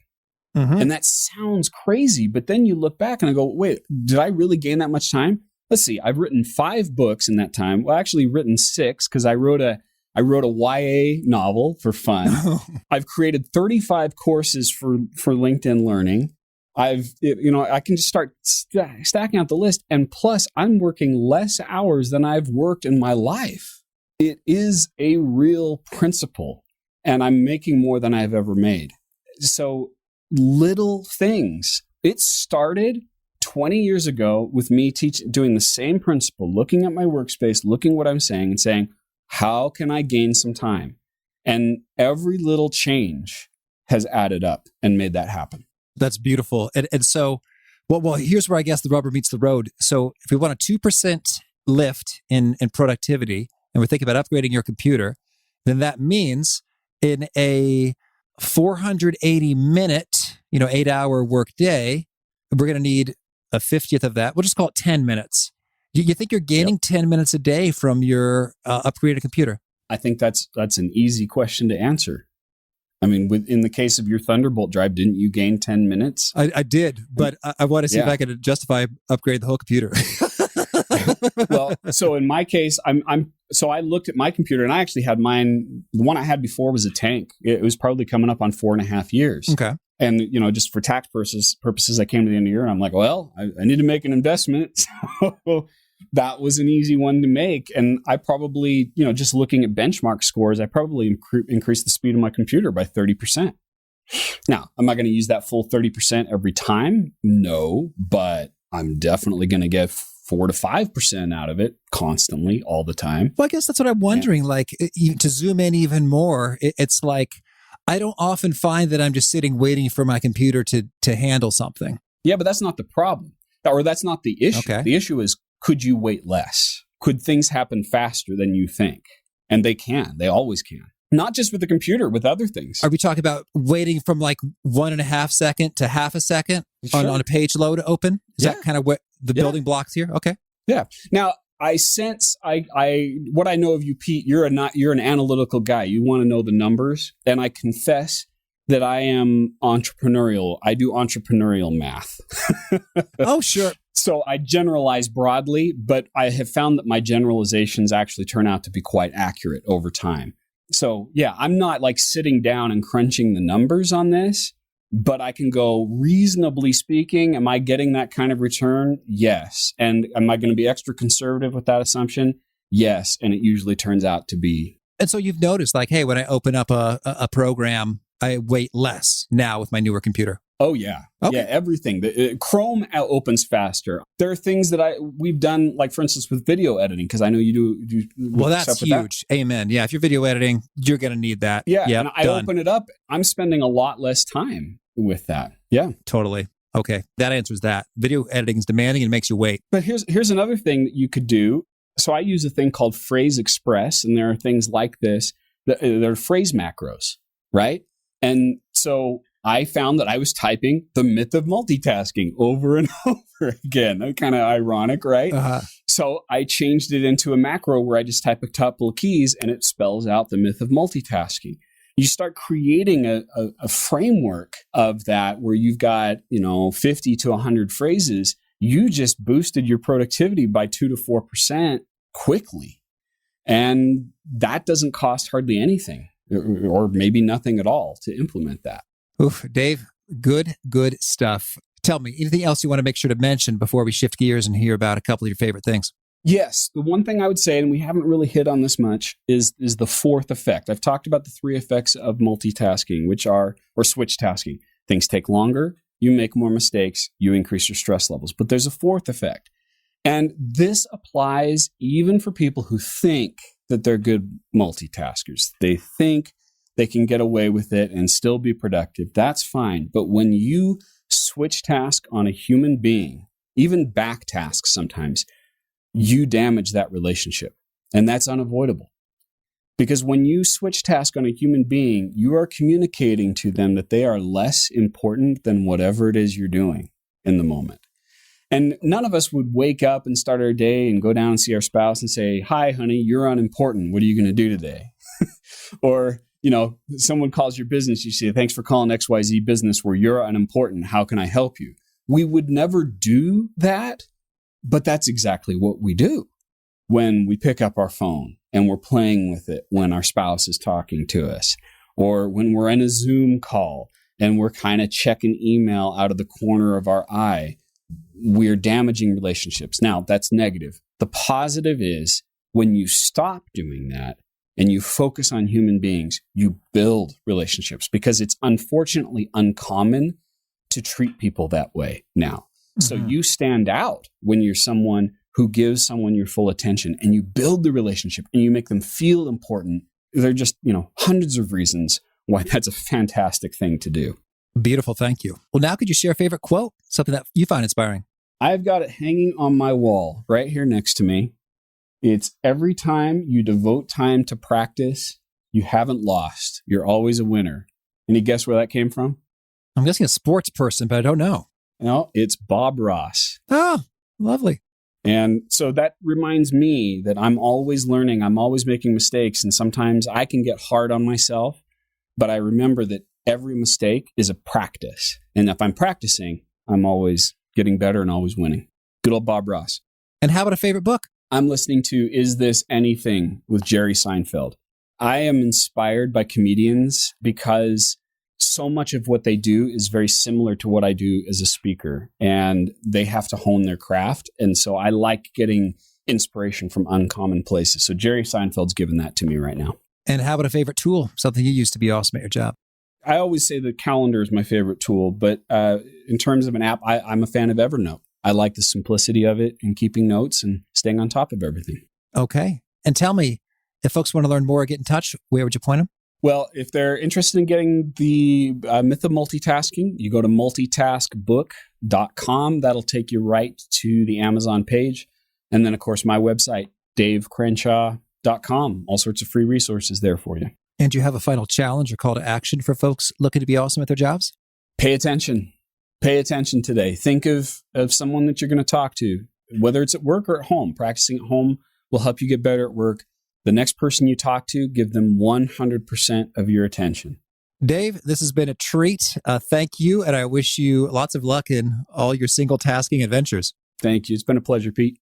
Mm-hmm. And that sounds crazy, but then you look back and I go, wait, did I really gain that much time? Let's see, I've written 5 books in that time. Well, actually written 6 because I wrote a YA novel for fun. I've created 35 courses for LinkedIn Learning. I can just start stacking out the list. And plus, I'm working less hours than I've worked in my life. It is a real principle, and I'm making more than I've ever made. So little things. It started 20 years ago with me doing the same principle, looking at my workspace, looking what I'm saying and saying, how can I gain some time? And every little change has added up and made that happen. That's beautiful. And so, well, here's where I guess the rubber meets the road. So if we want a 2% lift in productivity, and we're thinking about upgrading your computer, then that means in a 480-minute, 8-hour work day, we're going to need a 50th of that. We'll just call it 10 minutes. You think you're gaining 10 minutes a day from your upgraded computer? I think that's an easy question to answer. I mean, in the case of your Thunderbolt drive, didn't you gain 10 minutes? I did, but I want to see if I could justify upgrade the whole computer. Well, so in my case, so I looked at my computer and I actually had mine. The one I had before was a tank. It was probably coming up on 4.5 years. Okay. And, just for tax purposes, I came to the end of the year and I'm like, well, I need to make an investment. So that was an easy one to make. And I probably, just looking at benchmark scores, I probably increased the speed of my computer by 30%. Now, am I going to use that full 30% every time? No, but I'm definitely going to get 4 to 5% out of it constantly all the time. Well, I guess that's what I'm wondering. Like, to zoom in even more, it's like, I don't often find that I'm just sitting waiting for my computer to handle something. Yeah, but that's not the problem. Or that's not the issue. Okay. The issue is, could you wait less? Could things happen faster than you think? And they can. They always can. Not just with the computer, with other things. Are we talking about waiting from like 1.5 second to half a second on a page load open? Is that kind of what the building blocks here? Okay. Yeah. Now, I sense what I know of you, Pete, you're an analytical guy. You want to know the numbers. And I confess that I am entrepreneurial. I do entrepreneurial math. Oh, sure. So I generalize broadly, but I have found that my generalizations actually turn out to be quite accurate over time. So yeah, I'm not like sitting down and crunching the numbers on this, but I can go, reasonably speaking, am I getting that kind of return? Yes. And am I going to be extra conservative with that assumption? Yes. And it usually turns out to be. And so you've noticed like, hey, when I open up a program, I wait less now with my newer computer. Oh, yeah. Okay. Yeah, everything. Chrome opens faster. There are things that we've done, like, for instance, with video editing, because I know you do. Well, that's huge. That. Amen. Yeah, if you're video editing, you're going to need that. Yeah, and I open it up. I'm spending a lot less time with that. Yeah. Totally. Okay, that answers that. Video editing is demanding and makes you wait. But here's another thing that you could do. So I use a thing called Phrase Express, and there are things like this. There are phrase macros, right? And so I found that I was typing the myth of multitasking over and over again. Kind of ironic, right? Uh-huh. So I changed it into a macro where I just type a couple of keys and it spells out the myth of multitasking. You start creating a framework of that where you've got, 50 to 100 phrases. You just boosted your productivity by 2 to 4% quickly. And that doesn't cost hardly anything or maybe nothing at all to implement that. Oof, Dave, good stuff. Tell me, anything else you want to make sure to mention before we shift gears and hear about a couple of your favorite things? Yes. The one thing I would say, and we haven't really hit on this much, is the fourth effect. I've talked about the 3 effects of multitasking, or switch tasking. Things take longer, you make more mistakes, you increase your stress levels. But there's a fourth effect. And this applies even for people who think that they're good multitaskers. They think they can get away with it and still be productive. That's fine. But when you switch task on a human being, even back tasks sometimes, you damage that relationship. And that's unavoidable. Because when you switch task on a human being, you are communicating to them that they are less important than whatever it is you're doing in the moment. And none of us would wake up and start our day and go down and see our spouse and say, "Hi, honey, you're unimportant. What are you going to do today?" Or, someone calls your business, you say, "Thanks for calling XYZ business where you're unimportant. How can I help you?" We would never do that, but that's exactly what we do when we pick up our phone and we're playing with it when our spouse is talking to us, or when we're in a Zoom call and we're kind of checking email out of the corner of our eye. We're damaging relationships. Now, that's negative. The positive is when you stop doing that and you focus on human beings, you build relationships, because it's unfortunately uncommon to treat people that way now. Mm-hmm. So you stand out when you're someone who gives someone your full attention and you build the relationship and you make them feel important. There are just, hundreds of reasons why that's a fantastic thing to do. Beautiful. Thank you. Well, now could you share a favorite quote? Something that you find inspiring? I've got it hanging on my wall right here next to me. It's every time you devote time to practice, you haven't lost. You're always a winner. Any guess where that came from? I'm guessing a sports person, but I don't know. No, it's Bob Ross. Oh, lovely. And so that reminds me that I'm always learning. I'm always making mistakes. And sometimes I can get hard on myself, but I remember that every mistake is a practice. And if I'm practicing, I'm always getting better and always winning. Good old Bob Ross. And how about a favorite book? I'm listening to Is This Anything with Jerry Seinfeld. I am inspired by comedians because so much of what they do is very similar to what I do as a speaker, and they have to hone their craft. And so I like getting inspiration from uncommon places. So Jerry Seinfeld's given that to me right now. And how about a favorite tool? Something you use to be awesome at your job? I always say the calendar is my favorite tool, but in terms of an app, I'm a fan of Evernote. I like the simplicity of it and keeping notes and staying on top of everything. Okay. And tell me, if folks want to learn more or get in touch, where would you point them? Well, if they're interested in getting the myth of multitasking, you go to multitaskbook.com. That'll take you right to the Amazon page. And then, of course, my website, davecrenshaw.com. All sorts of free resources there for you. And do you have a final challenge or call to action for folks looking to be awesome at their jobs? Pay attention. Pay attention today. Think of someone that you're going to talk to, whether it's at work or at home. Practicing at home will help you get better at work. The next person you talk to, give them 100% of your attention. Dave, this has been a treat. Thank you, and I wish you lots of luck in all your single tasking adventures. Thank you. It's been a pleasure, Pete.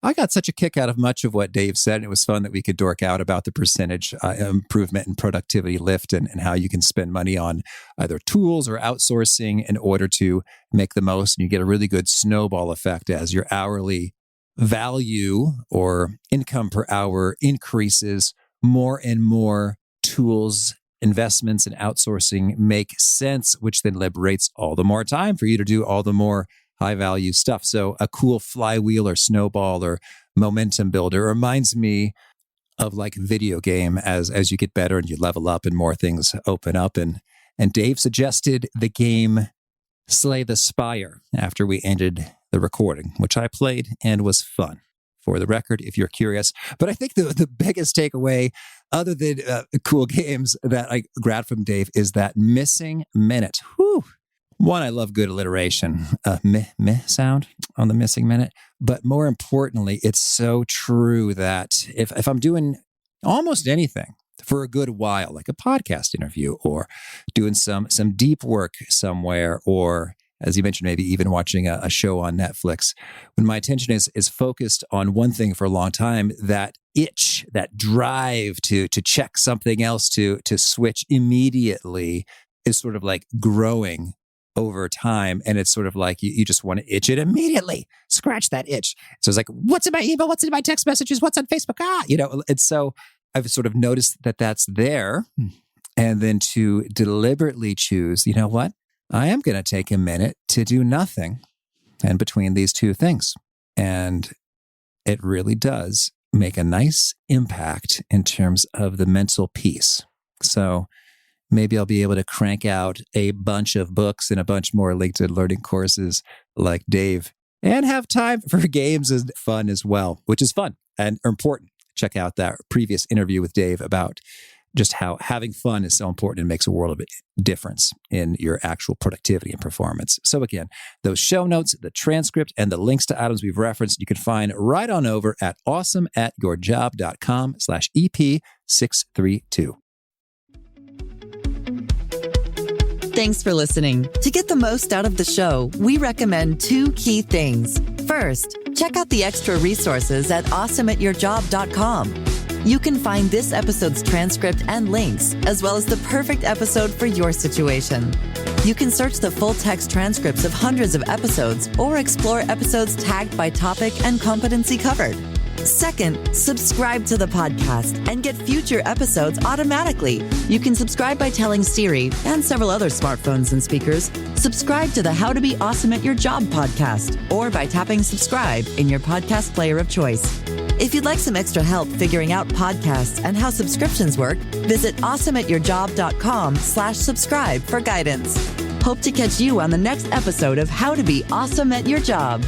I got such a kick out of much of what Dave said, and it was fun that we could dork out about the percentage improvement and productivity lift and how you can spend money on either tools or outsourcing in order to make the most. And you get a really good snowball effect as your hourly value or income per hour increases. More and more tools, investments, and outsourcing make sense, which then liberates all the more time for you to do all the more high value stuff. So a cool flywheel or snowball or momentum builder reminds me of like video game as you get better and you level up and more things open up. And Dave suggested the game Slay the Spire after we ended the recording, which I played and was fun. For the record, if you're curious. But I think the biggest takeaway, other than cool games that I grabbed from Dave, is that missing minute. Whew. One, I love good alliteration, meh sound on the missing minute. But more importantly, it's so true that if I'm doing almost anything for a good while, like a podcast interview or doing some deep work somewhere, or as you mentioned, maybe even watching a show on Netflix, when my attention is focused on one thing for a long time, that itch, that drive to check something else, to switch immediately is sort of like growing over time. And it's sort of like you just want to itch it immediately, scratch that itch. So it's like, what's in my email? What's in my text messages? What's on Facebook? And so I've sort of noticed that that's there. And then to deliberately choose, you know what? I am going to take a minute to do nothing in between these two things. And it really does make a nice impact in terms of the mental peace. So maybe I'll be able to crank out a bunch of books and a bunch more LinkedIn learning courses like Dave and have time for games and fun as well, which is fun and important. Check out that previous interview with Dave about just how having fun is so important and makes a world of difference in your actual productivity and performance. So again, those show notes, the transcript, and the links to items we've referenced, you can find right on over at awesomeatyourjob.com/EP632. Thanks for listening. To get the most out of the show, we recommend 2 key things. First, check out the extra resources at awesomeatyourjob.com. You can find this episode's transcript and links, as well as the perfect episode for your situation. You can search the full text transcripts of hundreds of episodes or explore episodes tagged by topic and competency covered. Second, subscribe to the podcast and get future episodes automatically. You can subscribe by telling Siri and several other smartphones and speakers, subscribe to the How to Be Awesome at Your Job podcast, or by tapping subscribe in your podcast player of choice. If you'd like some extra help figuring out podcasts and how subscriptions work, visit awesomeatyourjob.com/subscribe for guidance. Hope to catch you on the next episode of How to Be Awesome at Your Job.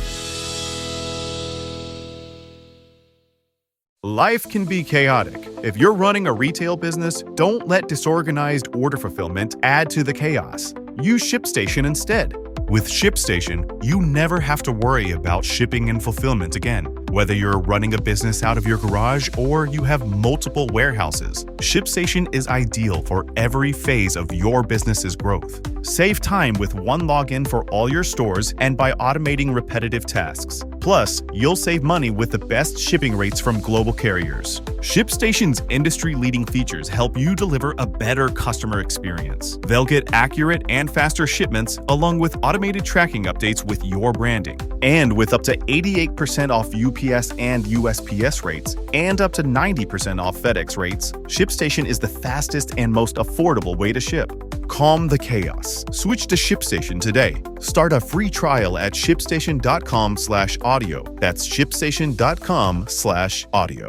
Life can be chaotic. If you're running a retail business, don't let disorganized order fulfillment add to the chaos. Use ShipStation instead. With ShipStation, you never have to worry about shipping and fulfillment again. Whether you're running a business out of your garage or you have multiple warehouses, ShipStation is ideal for every phase of your business's growth. Save time with one login for all your stores and by automating repetitive tasks. Plus, you'll save money with the best shipping rates from global carriers. ShipStation's industry-leading features help you deliver a better customer experience. They'll get accurate and faster shipments along with automated tracking updates with your branding. And with up to 88% off UPS and USPS rates and up to 90% off FedEx rates, ShipStation is the fastest and most affordable way to ship. Calm the chaos. Switch to ShipStation today. Start a free trial at shipstation.com/audio. That's shipstation.com/audio.